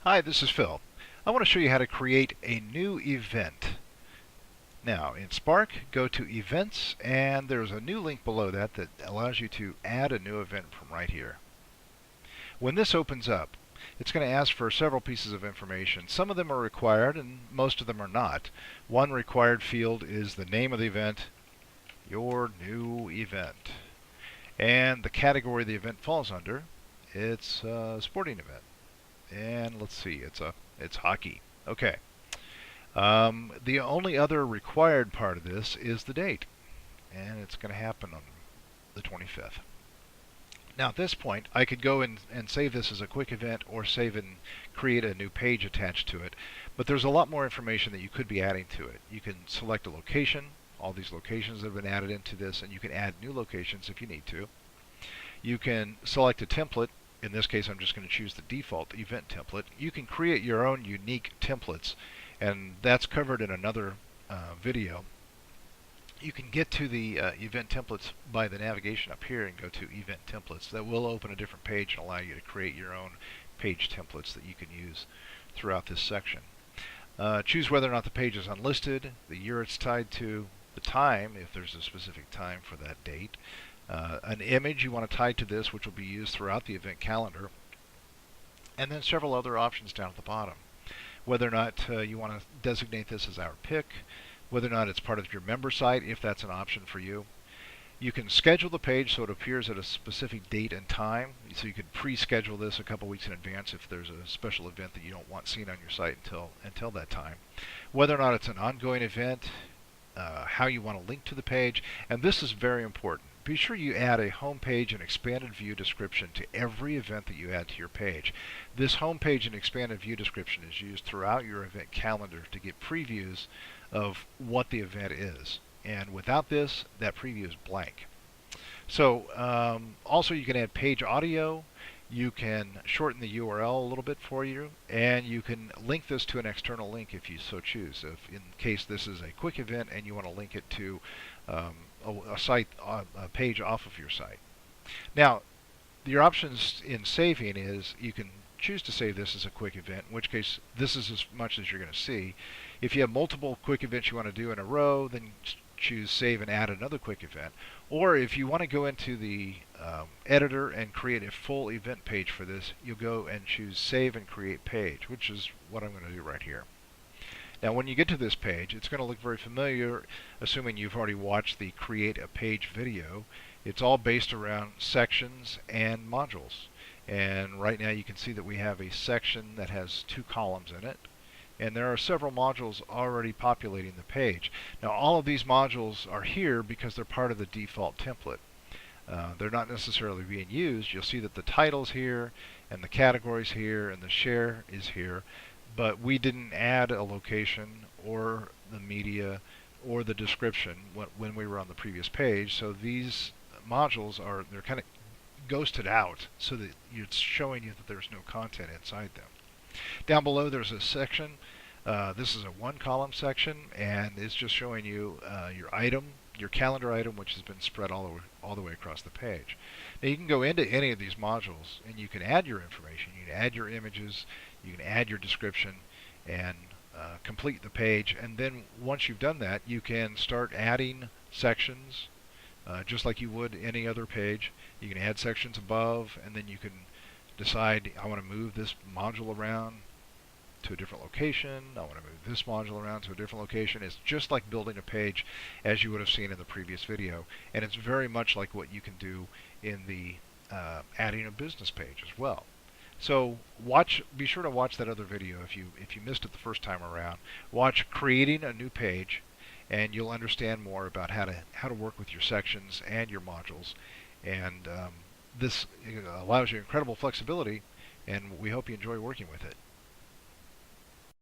Hi, this is Phil. I want to show you how to create a new event. Now, in Spark, go to Events, and there's a new link below that that allows you to add a new event from right here. When this opens up, it's going to ask for several pieces of information. Some of them are required, and most of them are not. One required field is the name of the event, your new event, and the category the event falls under. It's a sporting event. And let's see, it's hockey. Okay. The only other required part of this is the date, and it's going to happen on the 25th. Now at this point, I could go and save this as a quick event or save and create a new page attached to it, but there's a lot more information that you could be adding to it. You can select a location, all these locations that have been added into this, and you can add new locations if you need to. You can select a template. In this case, I'm just going to choose the default event template. You can create your own unique templates, and that's covered in another video. You can get to the event templates by the navigation up here and go to event templates. That will open a different page and allow you to create your own page templates that you can use throughout this section. Choose whether or not the page is unlisted, the year it's tied to, the time, if there's a specific time for that date, an image you want to tie to this, which will be used throughout the event calendar, and then several other options down at the bottom. Whether or not you want to designate this as our pick, whether or not it's part of your member site, if that's an option for you. You can schedule the page so it appears at a specific date and time, so you could pre-schedule this a couple weeks in advance if there's a special event that you don't want seen on your site until that time. Whether or not it's an ongoing event, how you want to link to the page, and this is very important. Be sure you add a home page and expanded view description to every event that you add to your page. This home page and expanded view description is used throughout your event calendar to get previews of what the event is. And without this, that preview is blank. So also you can add page audio. You can shorten the URL a little bit for you, and you can link this to an external link if you so choose. If in case this is a quick event and you want to link it to a site, a page off of your site. Now, your options in saving is you can choose to save this as a quick event, in which case this is as much as you're going to see. If you have multiple quick events you want to do in a row, then choose save and add another quick event. Or if you want to go into the editor and create a full event page for this, you'll go and choose save and create page, which is what I'm going to do right here. Now when you get to this page, it's going to look very familiar, assuming you've already watched the create a page video. It's all based around sections and modules. And right now you can see that we have a section that has 2 columns in it. And there are several modules already populating the page. Now all of these modules are here because they're part of the default template. They're not necessarily being used. You'll see that the title's here, and the category's here, and the share is here. But we didn't add a location or the media or the description when we were on the previous page. So these modules they're kind of ghosted out so that it's showing you that there's no content inside them. Down below there's a section. This is a 1-column section, and it's just showing you your item, your calendar item, which has been spread all the way across the page. Now you can go into any of these modules and you can add your information. You can add your images, you can add your description, and complete the page. And then once you've done that, you can start adding sections just like you would any other page. You can add sections above, and then you can decide, I want to move this module around to a different location. I want to move this module around to a different location. It's just like building a page as you would have seen in the previous video, and it's very much like what you can do in the adding a business page as well. So be sure to watch that other video if you missed it the first time around. Watch creating a new page, and you'll understand more about how to work with your sections and your modules. And this allows you incredible flexibility, and we hope you enjoy working with it.